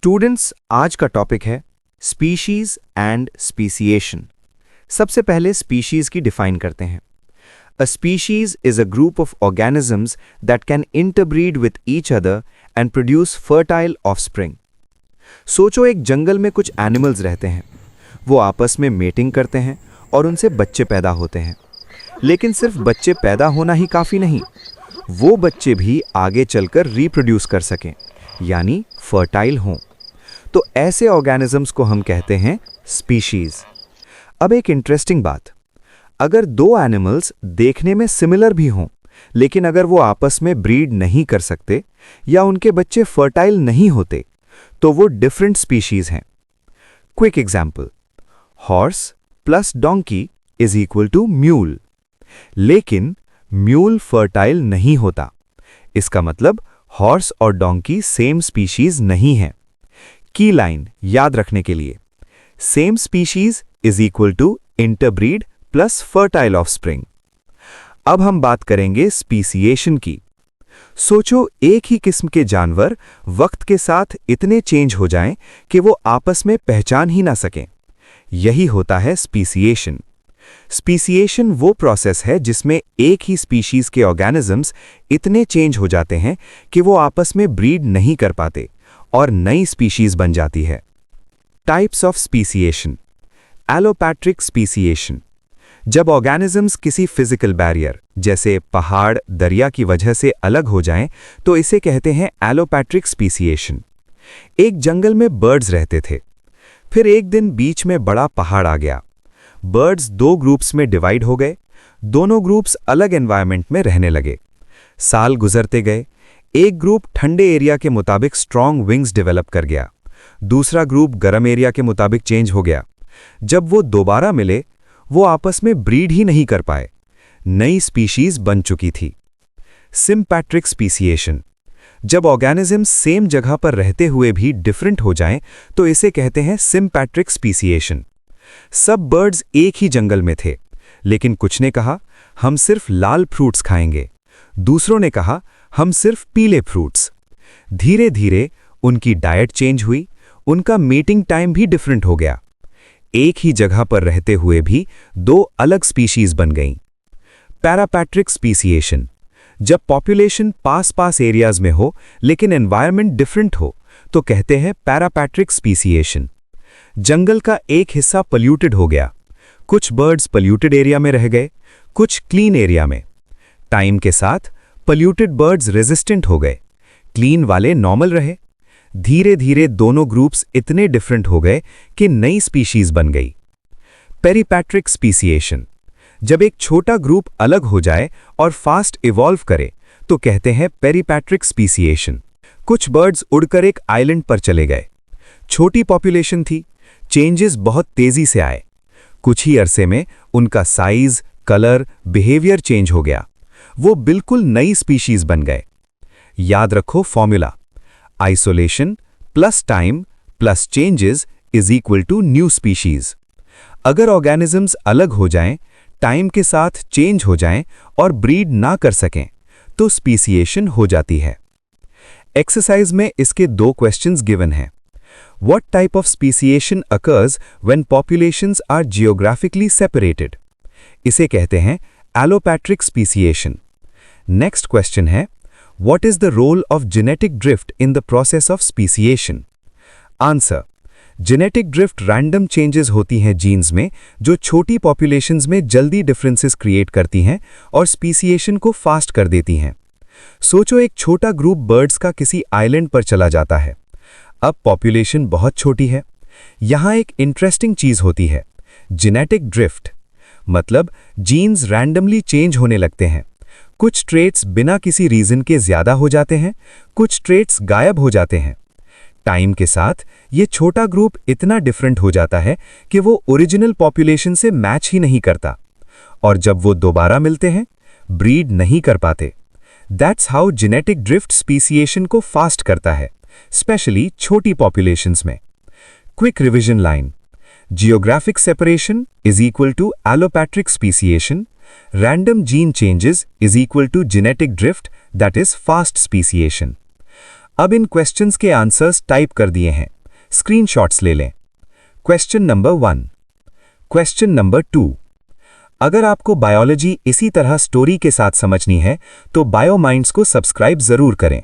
Students, आज का topic है स्पीशीज एंड स्पीसिएशन। सबसे पहले स्पीशीज की डिफाइन करते हैं। A species is a group of organisms that can interbreed with each other and produce fertile offspring. सोचो, एक जंगल में कुछ एनिमल्स रहते हैं। वो आपस में मेटिंग करते हैं और उनसे बच्चे पैदा होते हैं। लेकिन सिर्फ बच्चे पैदा होना ही काफ़ी नहीं, वो बच्चे भी आगे चलकर रिप्रोड्यूस कर सकें, यानी फर्टाइल हों। तो ऐसे ऑर्गेनिजम्स को हम कहते हैं स्पीशीज। अब एक इंटरेस्टिंग बात, अगर दो एनिमल्स देखने में सिमिलर भी हों, लेकिन अगर वो आपस में ब्रीड नहीं कर सकते या उनके बच्चे फर्टाइल नहीं होते, तो वो डिफरेंट स्पीशीज हैं। Quick example, horse plus donkey is equal to mule. लेकिन म्यूल फर्टाइल नहीं होता। इसका मतलब हॉर्स और डोंकी सेम स्पीशीज नहीं है। की लाइन याद रखने के लिए, same species is equal to interbreed plus fertile offspring. अब हम बात करेंगे स्पीसिएशन की। सोचो, एक ही किस्म के जानवर वक्त के साथ इतने चेंज हो जाएं कि वो आपस में पहचान ही ना सकें। यही होता है स्पीसिएशन। स्पीसिएशन वो प्रोसेस है जिसमें एक ही स्पीशीज के ऑर्गेनिजम्स इतने चेंज हो जाते हैं कि वो आपस में ब्रीड नहीं कर पाते और नई स्पीशीज बन जाती है। Types of speciation. Allopatric speciation, जब ऑर्गेनिजम्स किसी फिजिकल बैरियर जैसे पहाड़, दरिया की वजह से अलग हो जाएं, तो इसे कहते हैं एलोपैट्रिक स्पीसिएशन। एक जंगल में बर्ड्स रहते थे। फिर एक दिन बीच में बड़ा पहाड़ आ गया। बर्ड्स दो ग्रुप्स में डिवाइड हो गए। दोनों ग्रुप्स अलग एनवायरनमेंट में रहने लगे। साल गुजरते गए। एक ग्रुप ठंडे एरिया के मुताबिक स्ट्रॉन्ग विंग्स डेवलप कर गया। दूसरा ग्रुप गर्म एरिया के मुताबिक चेंज हो गया। जब वो दोबारा मिले, वो आपस में ब्रीड ही नहीं कर पाए। नई स्पीशीज बन चुकी थी। सिम्पैट्रिक स्पीसिएशन, जब ऑर्गेनिजम्स सेम जगह पर रहते हुए भी डिफरेंट हो जाएं, तो इसे कहते हैं सिम्पैट्रिक स्पीसिएशन। सब बर्ड्स एक ही जंगल में थे, लेकिन कुछ ने कहा हम सिर्फ लाल फ्रूट्स खाएंगे, दूसरों ने कहा हम सिर्फ पीले फ्रूट्स। धीरे धीरे उनकी डाइट चेंज हुई, उनका मीटिंग टाइम भी डिफरेंट हो गया। एक ही जगह पर रहते हुए भी दो अलग स्पीशीज बन गईं। पैरापैट्रिक स्पीसिएशन, जब पॉपुलेशन पास पास एरियाज में हो लेकिन एनवायरनमेंट डिफरेंट हो, तो कहते हैं पैरापैट्रिक स्पीसिएशन। जंगल का एक हिस्सा पल्यूटेड हो गया। कुछ बर्ड्स पल्यूटेड एरिया में रह गए, कुछ क्लीन एरिया में। टाइम के साथ पल्यूटेड बर्ड्स रेजिस्टेंट हो गए, क्लीन वाले नॉर्मल रहे। धीरे धीरे दोनों ग्रुप्स इतने डिफरेंट हो गए कि नई स्पीशीज बन गई। पेरीपैट्रिक स्पीसिएशन, जब एक छोटा ग्रुप अलग हो जाए और फास्ट इवॉल्व करे, तो कहते हैं पेरीपैट्रिक स्पीसिएशन। कुछ बर्ड्स उड़कर एक आइलैंड पर चले गए। छोटी पॉपुलेशन थी, चेंजेस बहुत तेजी से आए। कुछ ही अरसे में उनका साइज, कलर, बिहेवियर चेंज हो गया। वो बिल्कुल नई स्पीशीज बन गए। याद रखो formula, isolation plus time plus changes is equal to new species. अगर ऑर्गेनिजम्स अलग हो जाएं, टाइम के साथ चेंज हो जाएं और ब्रीड ना कर सकें, तो स्पीसिएशन हो जाती है। एक्सरसाइज में इसके दो क्वेश्चंस गिवन हैं। What type of speciation occurs when populations are geographically separated? इसे कहते हैं allopatric speciation. Next question है, What is the role of genetic drift in the process of speciation? Answer: Genetic drift random changes होती हैं jeans में जो छोटी populations में जल्दी differences create करती हैं और speciation को fast कर देती हैं। सोचो, एक छोटा ग्रुप बर्ड्स का किसी आइलैंड पर चला जाता है। अब पॉपुलेशन बहुत छोटी है। यहां एक इंटरेस्टिंग चीज होती है, जेनेटिक ड्रिफ्ट। मतलब जीन्स रैंडमली चेंज होने लगते हैं। कुछ ट्रेट्स बिना किसी रीजन के ज्यादा हो जाते हैं, कुछ ट्रेट्स गायब हो जाते हैं। टाइम के साथ ये छोटा ग्रुप इतना डिफरेंट हो जाता है कि वो ओरिजिनल पॉपुलेशन से मैच ही नहीं करता, और जब वो दोबारा मिलते हैं, ब्रीड नहीं कर पाते। That's how genetic drift speciation को फास्ट करता है, स्पेशली छोटी पॉपुलेशंस में। Quick revision line, geographic separation is equal to allopatric speciation, random gene changes is equal to genetic drift that is fast speciation. अब इन क्वेश्चंस के answers type कर दिए हैं। स्क्रीनशॉट्स ले लें। Question number 1। Question number 2। अगर आपको बायोलॉजी इसी तरह स्टोरी के साथ समझनी है तो बायोमाइंड्स को सब्सक्राइब जरूर करें।